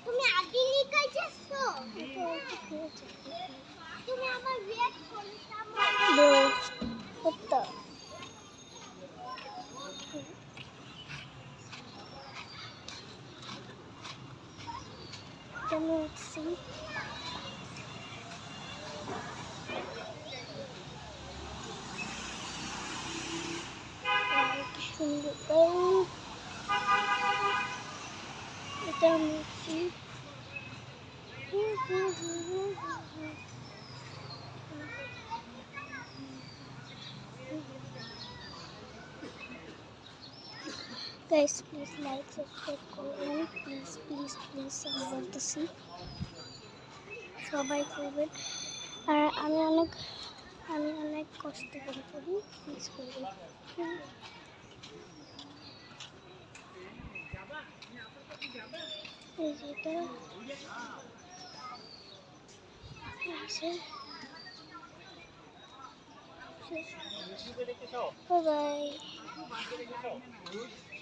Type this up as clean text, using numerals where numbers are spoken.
তুমি আগে লিখাইছো তুমি আমার ওয়েট করছো কত তুমি সি সুন্দর এটা মিষ্টি guys, please like, subscribe করবেন প্লিজ প্লিজ প্লিজ আমি বলতেছি সবাই করবেন আর আমি অনেক কষ্ট করে করি প্লিজ করবেন এই যেটা বাই বাই